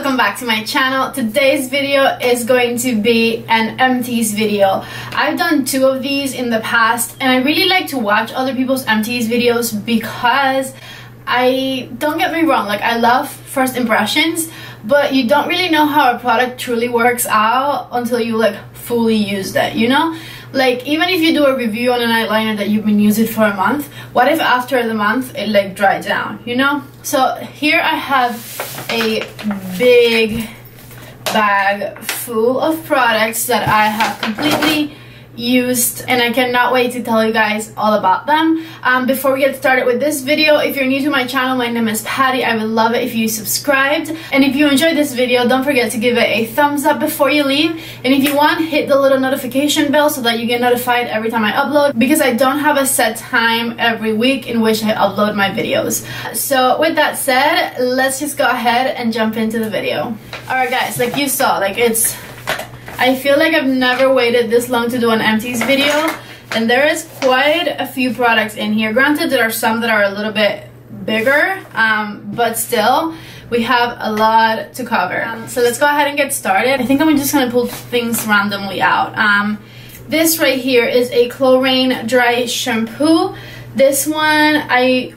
welcome back to my channel. Today's video is going to be an empties video. I've done 2 of these in the past and I really like to watch other people's empties videos because don't get me wrong, like I love first impressions, but you don't really know how a product truly works out until you like fully used it, you know? Like even if you do a review on an eyeliner that you've been using for a month, what if after the month it like dried down, you know? So here I have a big bag full of products that I have completely used and I cannot wait to tell you guys all about them. Before we get started with this video, if you're new to my channel, my name is Patty. I would love it if you subscribed, and if you enjoyed this video, don't forget to give it a thumbs up before you leave, and if you want, hit the little notification bell so that you get notified every time I upload, because I don't have a set time every week in which I upload my videos. So with that said, let's just go ahead and jump into the video. Alright guys, like you saw, I feel like I've never waited this long to do an empties video, and there is quite a few products in here. Granted, there are some that are a little bit bigger, but still, we have a lot to cover. So let's go ahead and get started. I think I'm just gonna pull things randomly out. This right here is a Chlorine Dry Shampoo. This one, I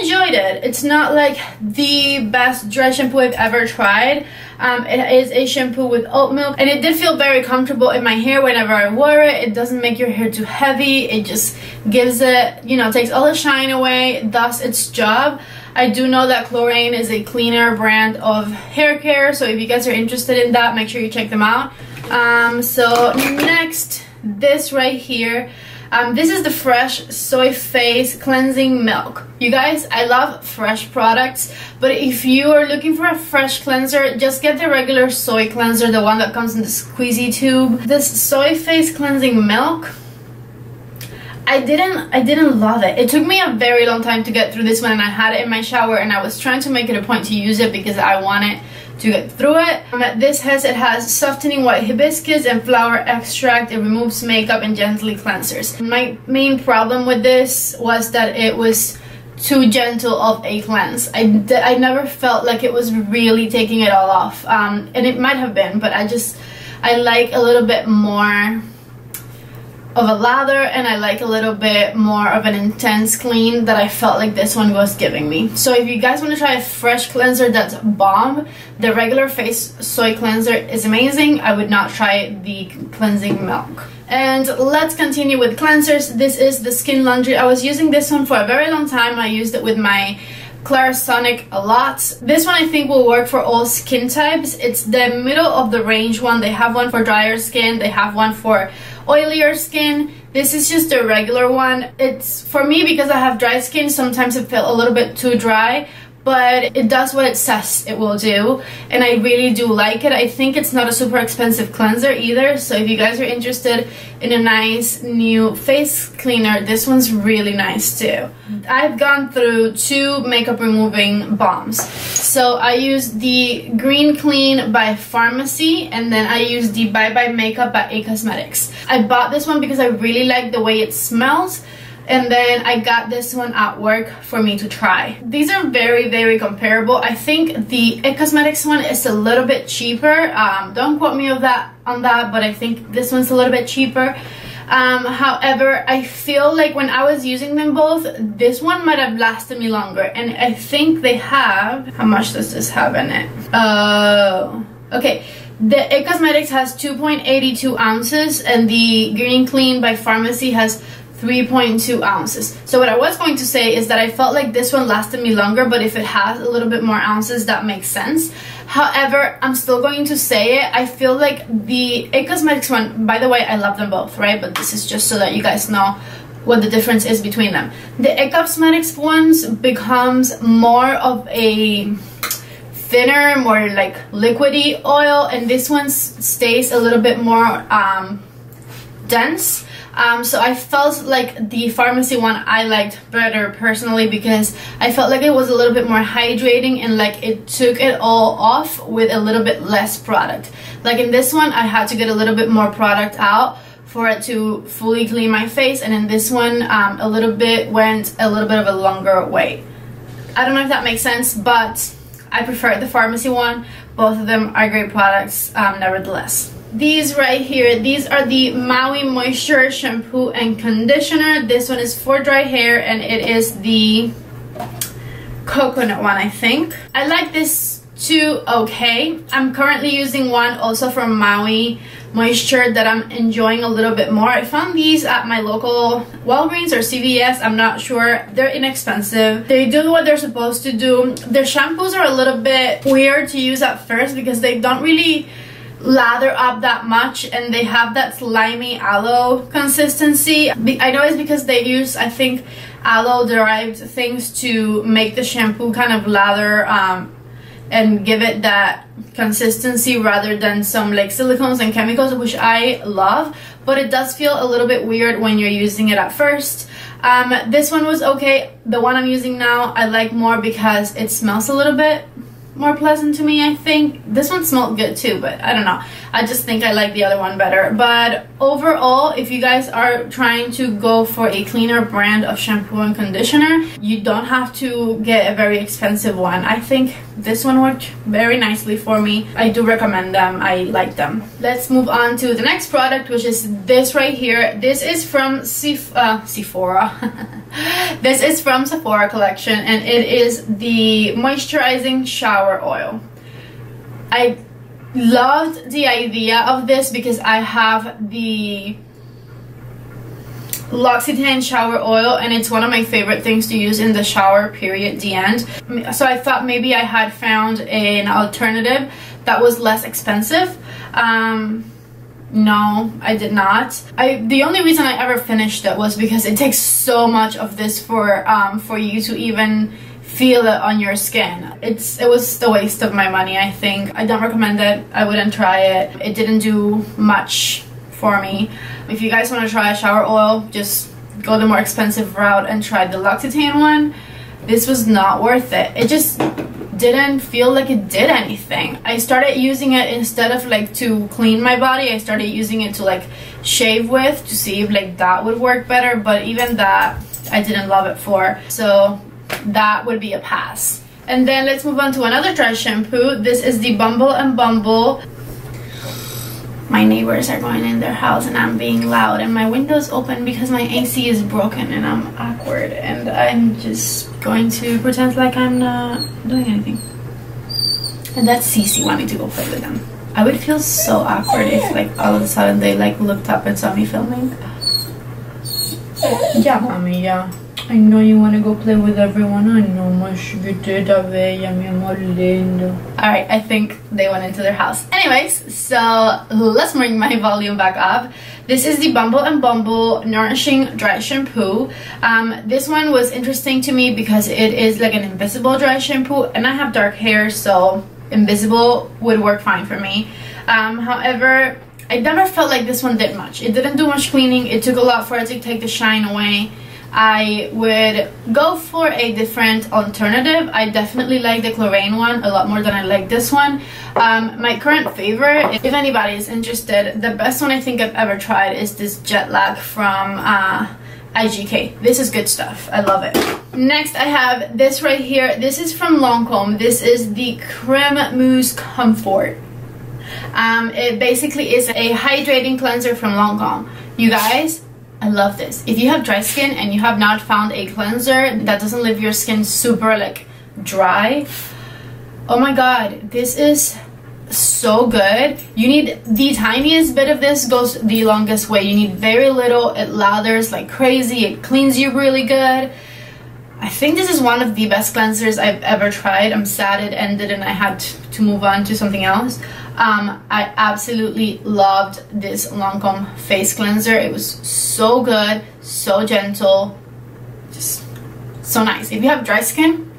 enjoyed it. It's not like the best dry shampoo I've ever tried. It is a shampoo with oat milk, and it did feel very comfortable in my hair whenever I wore it. It doesn't make your hair too heavy. It just gives it, you know, takes all the shine away, does its job. I do know that Chlorine is a cleaner brand of hair care, so if you guys are interested in that, make sure you check them out. So next, this right here. This is the Fresh Soy Face Cleansing Milk. You guys, I love fresh products, but if you are looking for a fresh cleanser, just get the regular soy cleanser, the one that comes in the squeezy tube. This Soy Face Cleansing Milk, I didn't love it. It took me a very long time to get through this one, and I had it in my shower, and I was trying to make it a point to use it because I wanted to get through it. It has softening white hibiscus and flower extract. It removes makeup and gently cleanses. My main problem with this was that it was too gentle of a cleanse. I never felt like it was really taking it all off, and it might have been, but I like a little bit more of a lather, and I like a little bit more of an intense clean that I felt like this one was giving me. So if you guys want to try a fresh cleanser that's bomb, the regular face soy cleanser is amazing. I would not try the cleansing milk. And let's continue with cleansers. This is the Skin Laundry. I was using this one for a very long time. I used it with my Clarisonic a lot. This one I think will work for all skin types. It's the middle of the range one. They have one for drier skin, they have one for oilier skin. This is just a regular one. It's for me because I have dry skin, sometimes it felt a little bit too dry, but it does what it says it will do, and I really do like it. I think it's not a super expensive cleanser either, so if you guys are interested in a nice new face cleaner, this one's really nice too. I've gone through 2 makeup removing balms. So I used the Green Clean by Pharmacy, and then I used the Bye Bye Makeup by A Cosmetics. I bought this one because I really like the way it smells, and then I got this one at work for me to try. These are very, very comparable. I think the A Cosmetics one is a little bit cheaper. Don't quote me on that, but I think this one's a little bit cheaper. However, I feel like when I was using them both, this one might have lasted me longer, and I think they have... How much does this have in it? Oh, okay. The A Cosmetics has 2.82 ounces, and the Green Clean by Pharmacy has 3.2 ounces. So what I was going to say is that I felt like this one lasted me longer, but if it has a little bit more ounces, that makes sense. However, I'm still going to say it. I feel like the A Cosmetics one, by the way, I love them both, right? But this is just so that you guys know what the difference is between them. The A Cosmetics ones becomes more of a thinner, more like liquidy oil, and this one stays a little bit more dense. So I felt like the Pharmacy one I liked better personally because I felt like it was a little bit more hydrating and like it took it all off with a little bit less product. Like in this one I had to get a little bit more product out for it to fully clean my face, and in this one went a little bit of a longer way. I don't know if that makes sense, but I prefer the pharmacy one. Both of them are great products, nevertheless. These right here, these are the Maui Moisture Shampoo and Conditioner. This one is for dry hair, and it is the coconut one, I think. I like this too, okay. I'm currently using one also from Maui Moisture that I'm enjoying a little bit more. I found these at my local Walgreens or CVS, I'm not sure. They're inexpensive. They do what they're supposed to do. Their shampoos are a little bit weird to use at first because they don't really lather up that much, and they have that slimy aloe consistency. I know it's because they use, I think, aloe derived things to make the shampoo kind of lather and give it that consistency rather than some like silicones and chemicals, which I love, but it does feel a little bit weird when you're using it at first. This one was okay. The one I'm using now I like more because it smells a little bit more pleasant to me, I think. This one smelled good too, but I don't know. I just think I like the other one better. But overall, if you guys are trying to go for a cleaner brand of shampoo and conditioner, you don't have to get a very expensive one. I think this one worked very nicely for me. I do recommend them. I like them. Let's move on to the next product, which is this right here. This is from Sephora. This is from Sephora collection, and it is the moisturizing shower oil. I loved the idea of this because I have the L'Occitane shower oil, and it's one of my favorite things to use in the shower, period, the end. So I thought maybe I had found an alternative that was less expensive. No, I did not. The only reason I ever finished it was because it takes so much of this for you to even feel it on your skin. It was a waste of my money, I think. I don't recommend it. I wouldn't try it. It didn't do much for me. If you guys want to try a shower oil, just go the more expensive route and try the L'Occitane one. This was not worth it. It just didn't feel like it did anything. I started using it instead of like to clean my body. I started using it to like shave with to see if like that would work better, but even that I didn't love it for. So that would be a pass. And then let's move on to another dry shampoo. This is the Bumble and Bumble. My neighbors are going in their house and I'm being loud, and my window's open because my AC is broken and I'm awkward, and I'm just going to pretend like I'm not doing anything. And that's Cece wanting to go play with them. I would feel so awkward if like all of a sudden they like looked up and saw me filming. Yeah, mommy, yeah. I know you want to go play with everyone. I know, my chiquitita bella, mi amor lindo. Alright, I think they went into their house. Anyways, so let's bring my volume back up. This is the Bumble and Bumble Nourishing Dry Shampoo. This one was interesting to me because it is like an invisible dry shampoo, and I have dark hair, so invisible would work fine for me. However, I never felt like this one did much. It didn't do much cleaning. It took a lot for it to take the shine away. I would go for a different alternative. I definitely like the Chlorine one a lot more than I like this one. My current favorite, if anybody is interested, the best one I think I've ever tried is this Jet Lag from IGK. This is good stuff. I love it. Next, I have this right here. This is from Lancome. This is the Creme Mousse Comfort. It basically is a hydrating cleanser from Lancome. You guys, I love this. If you have dry skin and you have not found a cleanser that doesn't leave your skin super like dry, oh my god, this is so good. You need the tiniest bit of this, goes the longest way. You need very little. It lathers like crazy. It cleans you really good. I think this is one of the best cleansers I've ever tried. I'm sad it ended and I had to move on to something else. I absolutely loved this Lancome face cleanser. It was so good, so gentle, just so nice. If you have dry skin,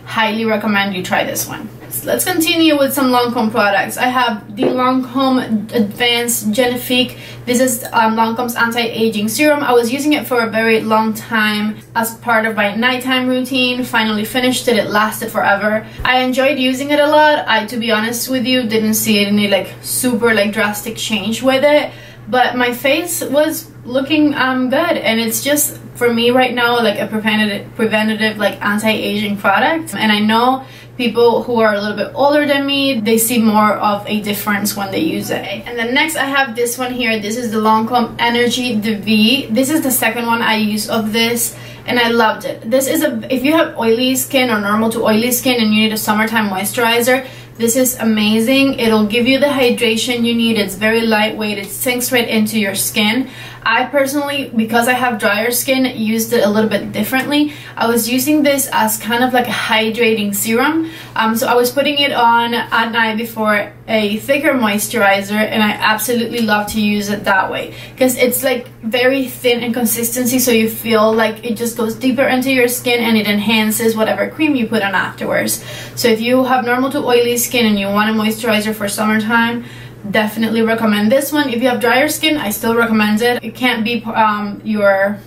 highly recommend you try this one. So let's continue with some Lancome products. I have the Lancome Advanced Genifique. This is Lancome's anti-aging serum. I was using it for a very long time as part of my nighttime routine. Finally finished it. It lasted forever. I enjoyed using it a lot. I, to be honest with you, didn't see any like super like drastic change with it, but my face was looking good, and it's just for me right now like a preventative like anti-aging product. And I know people who are a little bit older than me, they see more of a difference when they use it. And then next I have this one here. This is the Lancome Energy the V. This is the second one I use of this, and I loved it. This is if you have oily skin or normal to oily skin and you need a summertime moisturizer, this is amazing. It'll give you the hydration you need. It's very lightweight. It sinks right into your skin. I personally, because I have drier skin, used it a little bit differently. I was using this as kind of like a hydrating serum. So I was putting it on at night before a thicker moisturizer, and I absolutely love to use it that way because it's like very thin in consistency, so you feel like it just goes deeper into your skin and it enhances whatever cream you put on afterwards. So if you have normal to oily skin and you want a moisturizer for summertime, definitely recommend this one. If you have drier skin, I still recommend it. It can't be your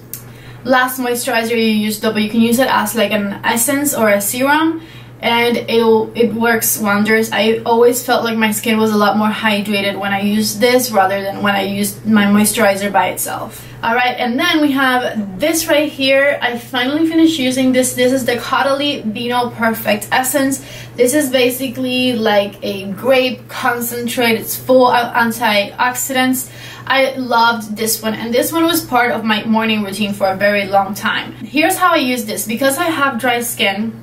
last moisturizer you used though, but you can use it as like an essence or a serum, and it works wonders. I always felt like my skin was a lot more hydrated when I used this rather than when I used my moisturizer by itself. Alright, and then we have this right here. I finally finished using this. This is the Caudalie Vino Perfect Essence. This is basically like a grape concentrate. It's full of antioxidants. I loved this one, and this one was part of my morning routine for a very long time. Here's how I use this. Because I have dry skin,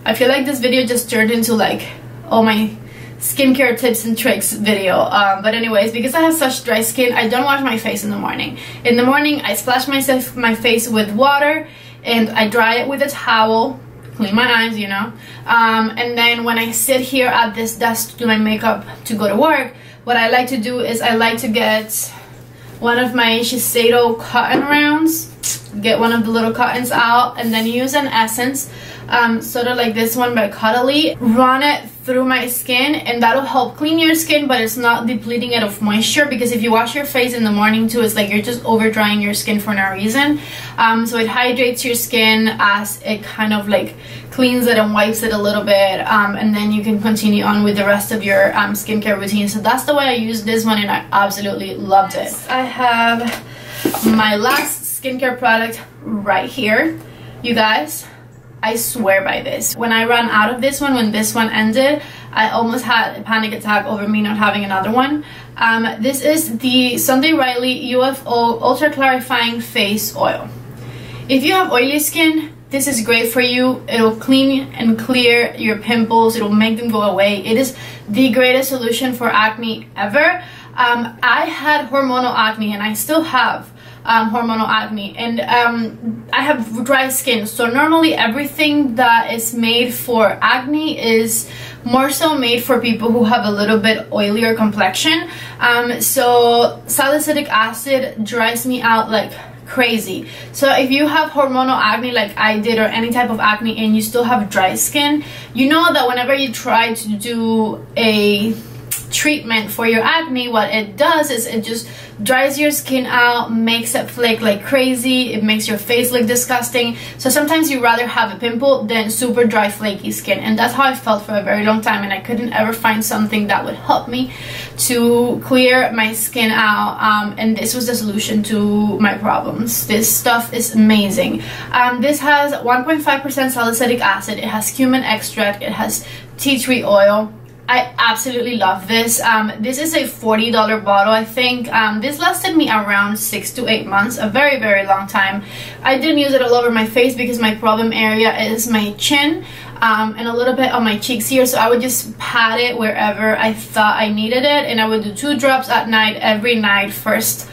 I feel like this video just turned into like all my skincare tips and tricks video, but anyways, because I have such dry skin, I don't wash my face in the morning. In the morning, I splash my face with water and I dry it with a towel, clean my eyes, you know, and then when I sit here at this desk to do my makeup to go to work, what I like to do is I like to get one of my Shiseido cotton rounds, get one of the little cottons out, and then use an essence, sort of like this one by Caudalie, run it through my skin, and that'll help clean your skin, but it's not depleting it of moisture, because if you wash your face in the morning too, it's like you're just over drying your skin for no reason. So it hydrates your skin as it kind of like cleans it and wipes it a little bit, and then you can continue on with the rest of your skincare routine. So that's the way I use this one, and I absolutely loved it. I have my last skincare product right here, you guys. I swear by this. When I ran out of this one, when this one ended, I almost had a panic attack over me not having another one. This is the Sunday Riley UFO Ultra Clarifying Face Oil. If you have oily skin, this is great for you. It'll clean and clear your pimples. It'll make them go away. It is the greatest solution for acne ever. I had hormonal acne, and I still have hormonal acne, and I have dry skin, so normally everything that is made for acne is more so made for people who have a little bit oilier complexion. So salicylic acid dries me out like crazy. So if you have hormonal acne like I did, or any type of acne, and you still have dry skin, you know that whenever you try to do a treatment for your acne, what it does is it just dries your skin out, makes it flake like crazy, it makes your face look disgusting. So sometimes you rather have a pimple than super dry flaky skin, and that's how I felt for a very long time, and I couldn't ever find something that would help me to clear my skin out, and this was the solution to my problems. This stuff is amazing. This has 1.5% salicylic acid, it has cumin extract, it has tea tree oil. I absolutely love this. This is a $40 bottle, I think. This lasted me around 6 to 8 months, a very, very long time. I didn't use it all over my face because my problem area is my chin, and a little bit on my cheeks here, so I would just pat it wherever I thought I needed it, and I would do 2 drops at night, every night, first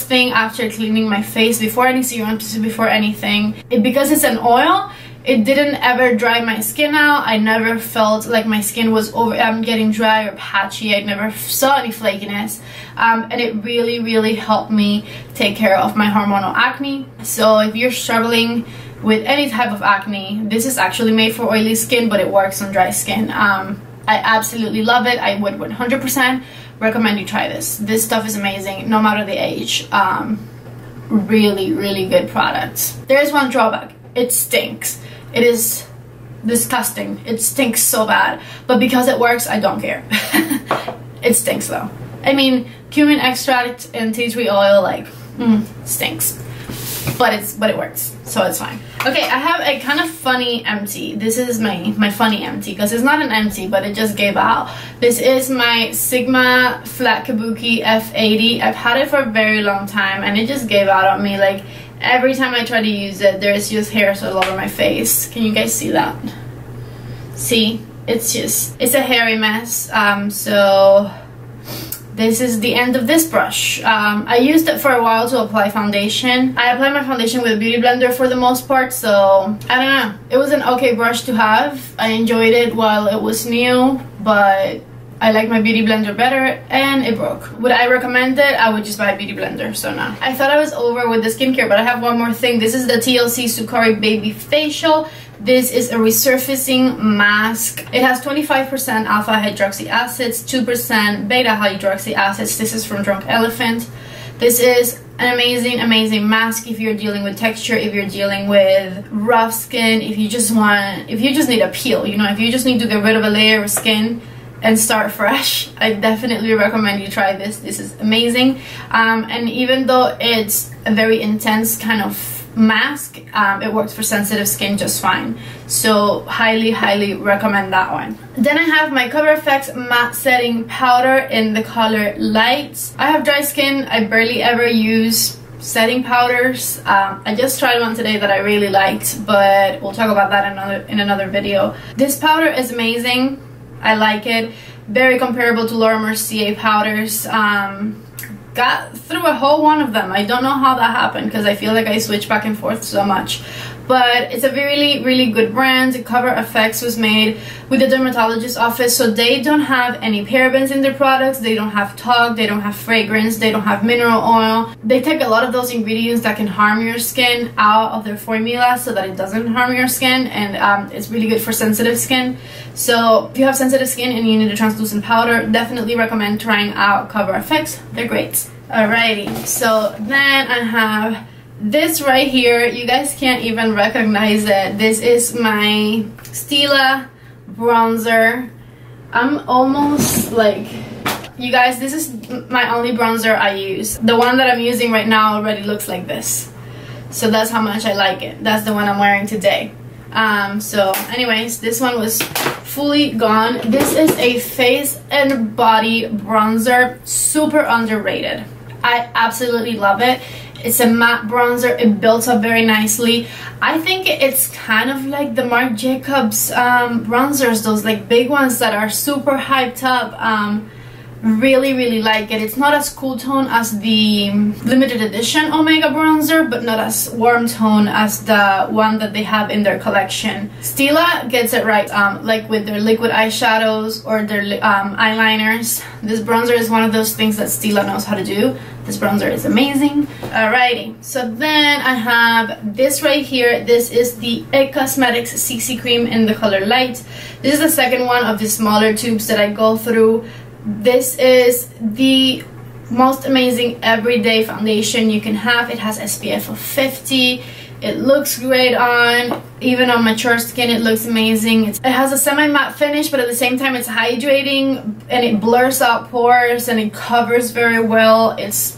thing after cleaning my face, before any serums, before anything. Because it's an oil, it didn't ever dry my skin out. I never felt like my skin was getting dry or patchy. I never saw any flakiness, and it really, really helped me take care of my hormonal acne. So if you're struggling with any type of acne, this is actually made for oily skin, but it works on dry skin. I absolutely love it. I would 100% recommend you try this. This stuff is amazing, no matter the age. Really, really good product. There's one drawback. It stinks. It is disgusting. It stinks so bad, but because it works, I don't care. It stinks though. I mean, cumin extract and tea tree oil, like, stinks. but it works, so it's fine. Okay, I have a kind of funny empty. This is my funny empty, because it's not an empty, but it just gave out. This is my Sigma Flat Kabuki F80. I've had it for a very long time, and it just gave out on me. Like, every time I try to use it, there's just hairs all over my face. Can you guys see that? See? It's a hairy mess. So this is the end of this brush. I used it for a while to apply foundation. I applied my foundation with a beauty blender for the most part, so I don't know. It was an okay brush to have. I enjoyed it while it was new, but I like my beauty blender better, and it broke. Would I recommend it? I would just buy a beauty blender, so no. I thought I was over with the skincare, but I have one more thing. This is the TLC Sukari Baby Facial. This is a resurfacing mask. It has 25% alpha hydroxy acids, 2% beta hydroxy acids. This is from Drunk Elephant. This is an amazing mask if you're dealing with texture, if you're dealing with rough skin, if you just need a peel, you know, if you just need to get rid of a layer of skin and start fresh. I definitely recommend you try this. This is amazing. And even though it's a very intense kind of mask, it works for sensitive skin just fine, so highly recommend that one. Then I have my Cover FX matte setting powder in the color Light. I have dry skin. I barely ever use setting powders. I just tried one today that I really liked, but we'll talk about that in another video. This powder is amazing. I like it. Very comparable to Laura Mercier powders. Got through a whole one of them. I don't know how that happened, because I feel like I switch back and forth so much, but it's a really good brand. Cover FX was made with the dermatologist office, so they don't have any parabens in their products. They don't have talc, they don't have fragrance, they don't have mineral oil. They take a lot of those ingredients that can harm your skin out of their formula so that it doesn't harm your skin, and it's really good for sensitive skin. So if you have sensitive skin and you need a translucent powder, definitely recommend trying out Cover FX. They're great. Alrighty, so then I have this right here. You guys can't even recognize it. This is my Stila bronzer. I'm almost like, you guys, this is my only bronzer I use. The one that I'm using right now already looks like this, so that's how much I like it. That's the one I'm wearing today. So anyways, this one was fully gone. This is a face and body bronzer, super underrated. I absolutely love it. It's a matte bronzer. It builds up very nicely. I think it's kind of like the Marc Jacobs bronzers, those like big ones that are super hyped up. Really like it. It's not as cool tone as the limited edition Omega bronzer, but not as warm tone as the one that they have in their collection. Stila gets it right, like with their liquid eyeshadows or their eyeliners. This bronzer is one of those things that Stila knows how to do. This bronzer is amazing. Alrighty, so then I have this right here. This is the It Cosmetics CC Cream in the color Light. This is the second one of the smaller tubes that I go through. This is the most amazing everyday foundation you can have. It has SPF of 50. It looks great on, even on mature skin, it looks amazing. It has a semi-matte finish, but at the same time it's hydrating, and it blurs out pores, and it covers very well. It's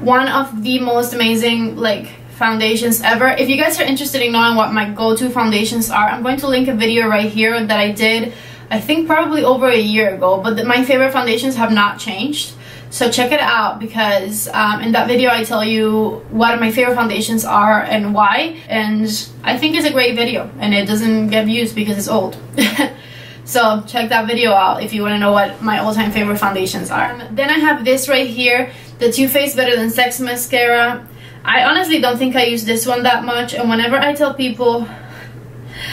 one of the most amazing like foundations ever. If you guys are interested in knowing what my go-to foundations are, I'm going to link a video right here that I did, I think probably over a year ago, but my favorite foundations have not changed. So check it out, because in that video I tell you what my favorite foundations are and why, and I think it's a great video, and it doesn't get views because it's old. So check that video out if you want to know what my all-time favorite foundations are. Then I have this right here, the Too Faced Better Than Sex mascara. I honestly don't think I use this one that much, and whenever I tell people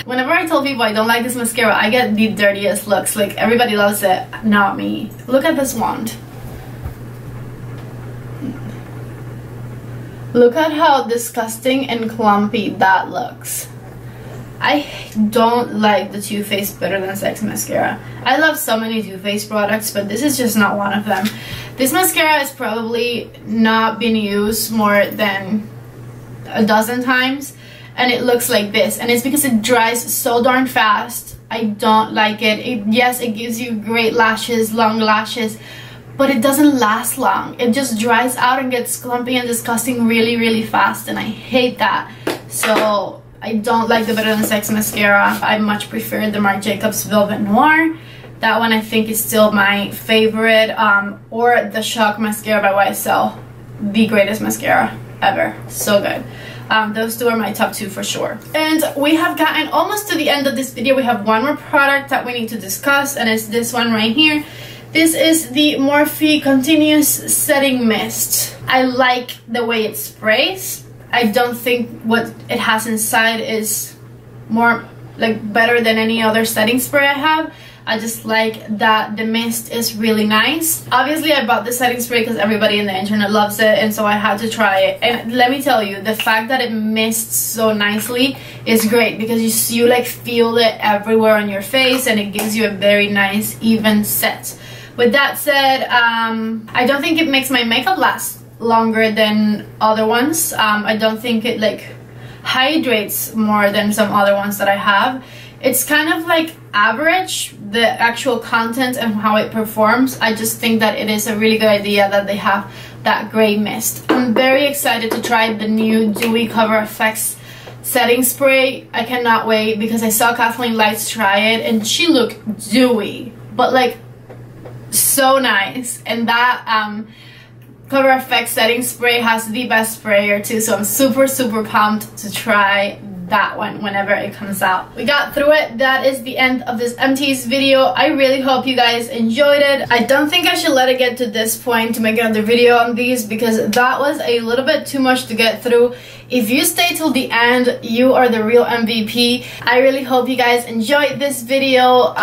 I don't like this mascara, I get the dirtiest looks. Like, everybody loves it, not me. Look at this wand. Look at how disgusting and clumpy that looks. I don't like the Too Faced Better Than Sex mascara. I love so many Too Faced products, but this is just not one of them. This mascara has probably not been used more than a dozen times, and it looks like this, and it's because it dries so darn fast. I don't like it. Yes, it gives you great lashes, long lashes, but it doesn't last long. It just dries out and gets clumpy and disgusting really fast, and I hate that. So I don't like the Better Than Sex mascara. I much prefer the Marc Jacobs Velvet Noir. That one I think is still my favorite, or the Shock mascara by YSL, the greatest mascara ever. So good. Those two are my top two for sure. And we have gotten almost to the end of this video. We have one more product that we need to discuss, and it's this one right here. This is the Morphe Continuous Setting Mist. I like the way it sprays. I don't think what it has inside is more like better than any other setting spray I have. I just like that the mist is really nice. Obviously I bought the setting spray because everybody in the internet loves it, and so I had to try it. And let me tell you, the fact that it mists so nicely is great, because you like feel it everywhere on your face, and it gives you a very nice even set. With that said, I don't think it makes my makeup last longer than other ones. I don't think it like hydrates more than some other ones that I have. It's kind of like average, the actual content and how it performs. I just think that it is a really good idea that they have that gray mist. I'm very excited to try the new Dewy Cover FX setting spray. I cannot wait, because I saw Kathleen Lights try it and she looked dewy, but like so nice. And that Cover FX setting spray has the best sprayer too, so I'm super pumped to try that one whenever it comes out. We got through it. That is the end of this Empties video. I really hope you guys enjoyed it. I don't think I should let it get to this point to make another video on these, because that was a little bit too much to get through. If you stay till the end, you are the real MVP. I really hope you guys enjoyed this video.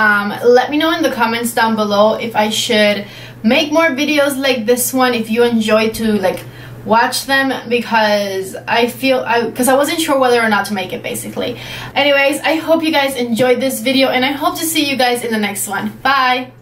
Let me know in the comments down below if I should make more videos like this one, if you enjoy to like watch them, because I wasn't sure whether or not to make it, basically. Anyways, I hope you guys enjoyed this video, and I hope to see you guys in the next one. Bye!